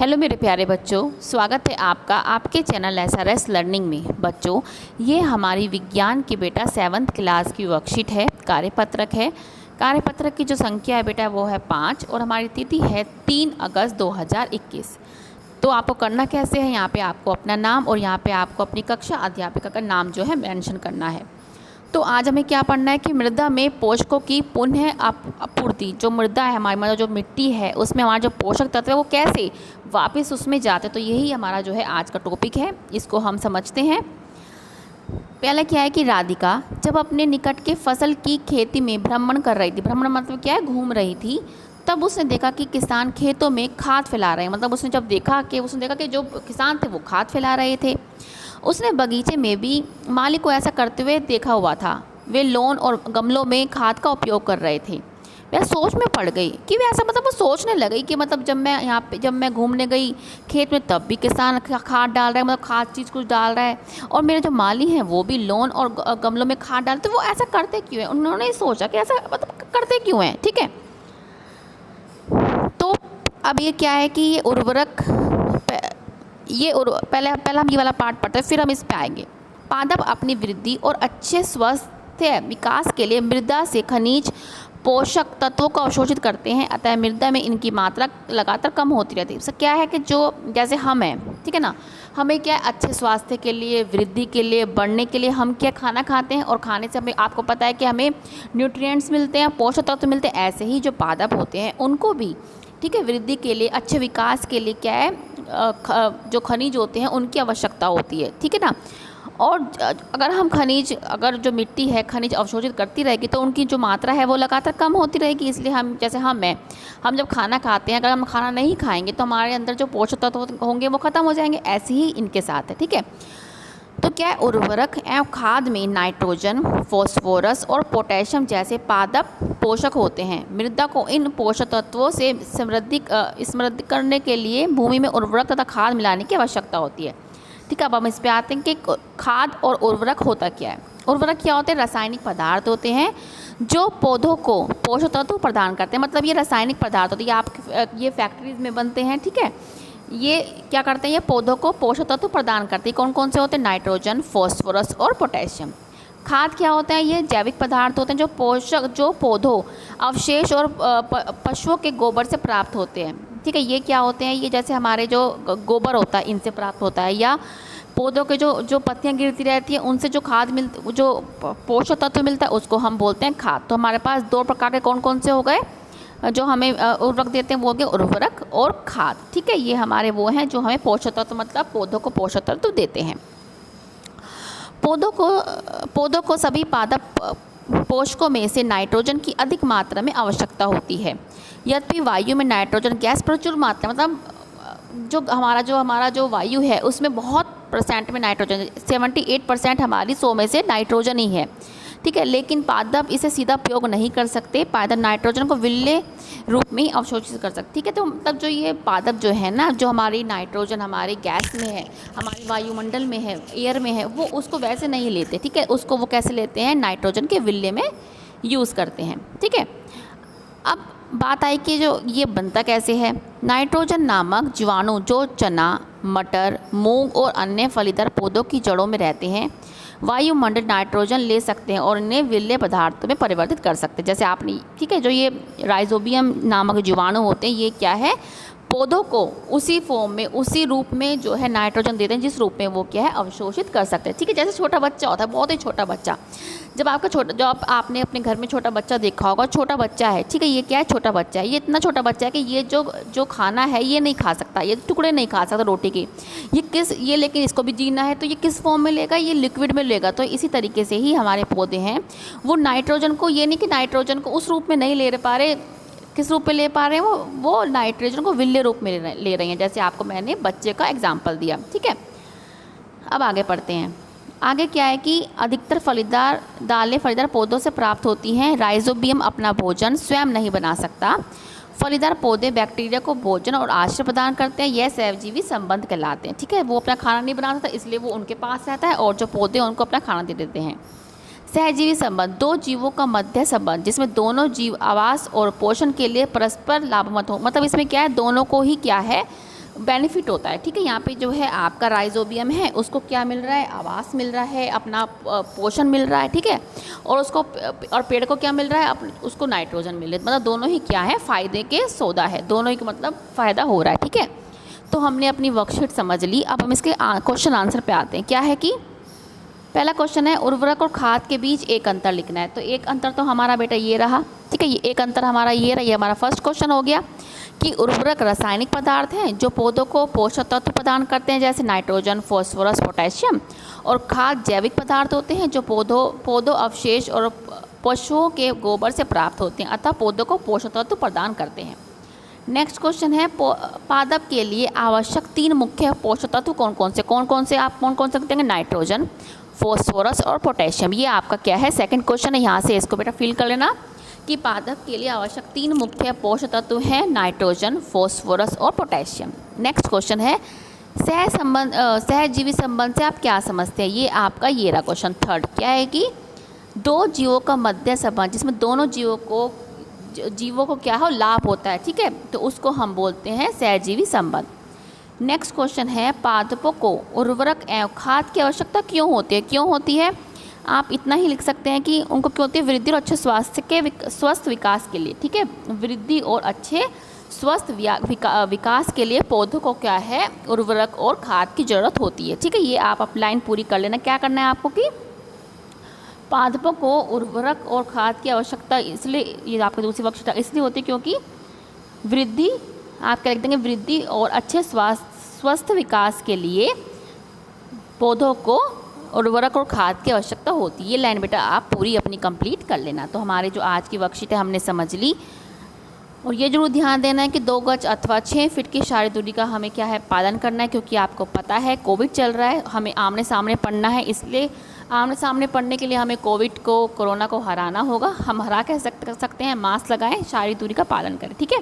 Hello मेरे प्यारे बच्चों, स्वागत है आपका आपके चैनल SRS लर्निंग में। बच्चों, ये हमारी विज्ञान की बेटा 7th क्लास की वर्कशीट है, कार्यपत्रक है। कार्यपत्रक की जो संख्या है बेटा वो है 5 और हमारी तिथि है 3 अगस्त 2021। तो आपको करना कैसे है, यहाँ पे आपको अपना नाम और यहाँ पे आपको अपनी कक्षा अध्यापिका का नाम जो है मेंशन करना है। तो आज हमें क्या पढ़ना है कि मृदा में पोषकों की पुनः आपूर्ति, जो मृदा है हमारी, मतलब जो मिट्टी है उसमें हमारे जो पोषक तत्व है वो कैसे वापस उसमें जाते हैं। तो यही हमारा जो है आज का टॉपिक है, इसको हम समझते हैं। पहले क्या है कि राधिका जब अपने निकट के फसल की खेती में भ्रमण कर रही थी, भ्रमण मतलब क्या है, घूम रही थी, तब उसने देखा कि किसान खेतों में खाद फैला रहे हैं। मतलब उसने देखा कि जो किसान थे वो खाद फैला रहे थे। उसने बगीचे में भी माली को ऐसा करते हुए देखा हुआ था। वे लॉन और गमलों में खाद का उपयोग कर रहे थे। वह सोच में पड़ गई कि वे ऐसा, मतलब वो सोचने लगी कि मतलब जब मैं घूमने गई खेत में तब भी किसान खाद डाल रहा है, मतलब खाद चीज़ कुछ डाल रहा है, और मेरे जो माली हैं वो भी लॉन और गमलों में खाद डालते, वो ऐसा करते क्यों है। उन्होंने सोचा कि ऐसा मतलब करते क्यों हैं। ठीक है, तो अब ये क्या है कि ये उर्वरक, पहले हम ये वाला पार्ट पढ़ते हैं, फिर हम इस पे आएंगे। पादप अपनी वृद्धि और अच्छे स्वास्थ्य विकास के लिए मृदा से खनिज पोषक तत्वों को अवशोषित करते हैं, अतः मृदा में इनकी मात्रा लगातार कम होती रहती है। इससे क्या है कि जो जैसे हम हैं, ठीक है ना, हमें क्या है अच्छे स्वास्थ्य के लिए, वृद्धि के लिए, बढ़ने के लिए हम क्या खाना खाते हैं, और खाने से हमें, आपको पता है कि हमें न्यूट्रिएंट्स मिलते हैं, पोषक तत्व मिलते हैं। ऐसे ही जो पादप होते हैं उनको भी, ठीक है, वृद्धि के लिए, अच्छे विकास के लिए क्या है, जो खनिज होते हैं उनकी आवश्यकता होती है। ठीक है ना, और अगर जो मिट्टी है खनिज अवशोषित करती रहेगी तो उनकी जो मात्रा है वो लगातार कम होती रहेगी। इसलिए हम जब खाना खाते हैं, अगर हम खाना नहीं खाएंगे तो हमारे अंदर जो पोषक तत्व होंगे वो ख़त्म हो जाएंगे। ऐसे ही इनके साथ है। ठीक है, तो क्या है, उर्वरक एवं खाद में नाइट्रोजन, फास्फोरस और पोटेशियम जैसे पादप पोषक होते हैं। मृदा को इन पोषक तत्वों से समृद्ध करने के लिए भूमि में उर्वरक तथा खाद मिलाने की आवश्यकता होती है। ठीक है, अब हम इस पे आते हैं कि खाद और उर्वरक होता क्या है। उर्वरक क्या होते हैं, रासायनिक पदार्थ होते हैं जो पौधों को पोषक तत्व प्रदान करते हैं। मतलब ये रासायनिक पदार्थ होते हैं, ये फैक्ट्रीज में बनते हैं। ठीक है, ये क्या करते हैं, ये पौधों को पोषक तत्व प्रदान करते हैं। कौन कौन से होते हैं, नाइट्रोजन, फास्फोरस और पोटेशियम। खाद क्या होते हैं, ये जैविक पदार्थ होते हैं जो पौधों अवशेष और पशुओं के गोबर से प्राप्त होते हैं। ठीक है, ये क्या होते हैं, ये जैसे हमारे जो गोबर होता है इनसे प्राप्त होता है, या पौधों के जो पत्तियां गिरती रहती हैं उनसे जो पोषक तत्व मिलता है उसको हम बोलते हैं खाद। तो हमारे पास दो प्रकार के कौन कौन से हो गए जो हमें उर्वरक देते हैं, वो हो गए उर्वरक और खाद। ठीक है, ये हमारे वो हैं जो हमें पोषक तत्व, मतलब पौधों को पोषक तत्व देते हैं। पौधों को सभी पादप पोषकों में से नाइट्रोजन की अधिक मात्रा में आवश्यकता होती है। यद्यपि वायु में नाइट्रोजन गैस प्रचुर मात्रा, मतलब जो हमारा जो वायु है उसमें बहुत % में नाइट्रोजन, 78% हमारी 100 में से नाइट्रोजन ही है। ठीक है, लेकिन पादप इसे सीधा प्रयोग नहीं कर सकते। पादप नाइट्रोजन को विरले रूप में ही अवशोषित कर सकते। ठीक है, तो मतलब जो ये पादप जो है ना, जो हमारी नाइट्रोजन हमारी गैस में है, हमारे वायुमंडल में है, एयर में है, वो उसको वैसे नहीं लेते। ठीक है, उसको वो कैसे लेते हैं, नाइट्रोजन के विरले में यूज़ करते हैं। ठीक है, अब बात आई कि जो ये बनता कैसे है। नाइट्रोजन नामक जीवाणु जो चना, मटर, मूंग और अन्य फलीदार पौधों की जड़ों में रहते हैं, वायुमंडल नाइट्रोजन ले सकते हैं और इन्हें विरले पदार्थों में परिवर्तित कर सकते हैं। जैसे आपने, ठीक है, जो ये राइजोबियम नामक जीवाणु होते हैं, ये क्या है, पौधों को उसी फॉर्म में, उसी रूप में जो है नाइट्रोजन देते हैं जिस रूप में वो क्या है, अवशोषित कर सकते हैं। ठीक है, जैसे छोटा बच्चा होता है, बहुत ही छोटा बच्चा, जब आपने अपने घर में छोटा बच्चा देखा होगा, छोटा बच्चा है, ठीक है, ये क्या है, छोटा बच्चा है, ये इतना छोटा बच्चा है कि ये जो खाना है ये नहीं खा सकता, ये टुकड़े नहीं खा सकता रोटी के, ये लेकिन इसको भी जीना है तो ये किस फॉर्म में लेगा, ये लिक्विड में लेगा। तो इसी तरीके से ही हमारे पौधे हैं, वो नाइट्रोजन को, ये नहीं कि नाइट्रोजन को उस रूप में नहीं ले पा रहे, किस रूप में ले पा रहे हैं, वो नाइट्रोजन को विरले रूप में ले रहे हैं, जैसे आपको मैंने बच्चे का एग्जाम्पल दिया। ठीक है, अब आगे पढ़ते हैं। आगे क्या है कि अधिकतर फलीदार पौधों से प्राप्त होती हैं। राइजोबियम अपना भोजन स्वयं नहीं बना सकता। फलीदार पौधे बैक्टीरिया को भोजन और आश्रय प्रदान करते हैं, यह सहजीवी संबंध कहलाते हैं। ठीक है, वो अपना खाना नहीं बना सकता, इसलिए वो उनके पास रहता है, और जो पौधे हैं उनको अपना खाना दे देते हैं। सहजीवी संबंध, दो जीवों का मध्य संबंध जिसमें दोनों जीव आवास और पोषण के लिए परस्पर लाभमत हो। मतलब इसमें क्या है, दोनों को ही क्या है, बेनिफिट होता है, ठीक है। यहाँ पे जो है आपका राइजोबियम है उसको क्या मिल रहा है, आवास मिल रहा है, अपना पोषण मिल रहा है, ठीक है। और उसको और पेड़ को क्या मिल रहा है, उसको नाइट्रोजन मिल रहा है। मतलब दोनों ही क्या है, फ़ायदे के सौदा है, दोनों ही मतलब फ़ायदा हो रहा है, ठीक है। तो हमने अपनी वर्कशीट समझ ली। अब हम इसके क्वेश्चन आंसर पे आते हैं। क्या है कि पहला क्वेश्चन है उर्वरक और खाद के बीच एक अंतर लिखना है। तो एक अंतर तो हमारा बेटा ये रहा, ठीक है। ये एक अंतर हमारा ये रहा, ये हमारा फर्स्ट क्वेश्चन हो गया कि उर्वरक रासायनिक पदार्थ हैं जो पौधों को पोषक तत्व प्रदान करते हैं जैसे नाइट्रोजन, फॉस्फोरस, पोटेशियम, और खाद जैविक पदार्थ होते हैं जो पौधों अवशेष और पशुओं के गोबर से प्राप्त होते हैं अतः पौधों को पोषक तत्व प्रदान करते हैं। नेक्स्ट क्वेश्चन है पादप के लिए आवश्यक 3 मुख्य पोषक तत्व कौन कौन से आप कौन कौन से लिखते हैं, नाइट्रोजन, फॉस्फोरस और पोटेशियम। ये आपका क्या है, सेकंड क्वेश्चन है। यहाँ से इसको बेटा फिल कर लेना कि पादप के लिए आवश्यक 3 मुख्य पोषक तत्व हैं नाइट्रोजन, फॉस्फोरस और पोटेशियम। नेक्स्ट क्वेश्चन है सहजीवी संबंध से आप क्या समझते हैं। ये आपका ये रहा क्वेश्चन थर्ड। क्या है कि 2 जीवों का मध्य संबंध जिसमें दोनों जीवों को क्या हो, लाभ होता है, ठीक है। तो उसको हम बोलते हैं सहजीवी संबंध। नेक्स्ट क्वेश्चन है पादपों को उर्वरक एवं खाद की आवश्यकता क्यों होती है। आप इतना ही लिख सकते हैं कि उनको क्यों होती है, वृद्धि और अच्छे स्वस्थ विकास के लिए, ठीक है। वृद्धि और अच्छे स्वस्थ विकास के लिए पौधों को क्या है, उर्वरक और खाद की ज़रूरत होती है, ठीक है। ये आप लाइन पूरी कर लेना। क्या करना है आपको कि पादपों को उर्वरक और खाद की आवश्यकता इसलिए, ये आपकी दूसरी आवश्यकता इसलिए होती है क्योंकि वृद्धि, आप क्या लिख देंगे, वृद्धि और अच्छे स्वस्थ विकास के लिए पौधों को उर्वरक और खाद की आवश्यकता होती है। ये लाइन बेटा आप पूरी अपनी कंप्लीट कर लेना। तो हमारे जो आज की वर्कशीट है हमने समझ ली। और ये जरूर ध्यान देना है कि 2 गज अथवा 6 फीट की शारीरिक दूरी का हमें क्या है, पालन करना है, क्योंकि आपको पता है कोविड चल रहा है, हमें आमने सामने पढ़ना है। इसलिए आमने सामने पढ़ने के लिए हमें कोरोना को हराना होगा। हम हरा कर सकते हैं, मास्क लगाएं, शारीरिक दूरी का पालन करें, ठीक है।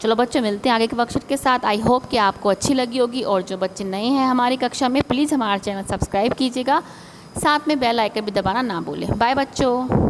चलो बच्चों, मिलते हैं आगे के वर्कशीट के साथ। आई होप कि आपको अच्छी लगी होगी। और जो बच्चे नए हैं हमारी कक्षा में, प्लीज़ हमारा चैनल सब्सक्राइब कीजिएगा, साथ में बेल आइकन भी दबाना ना भूलें। बाय बच्चों।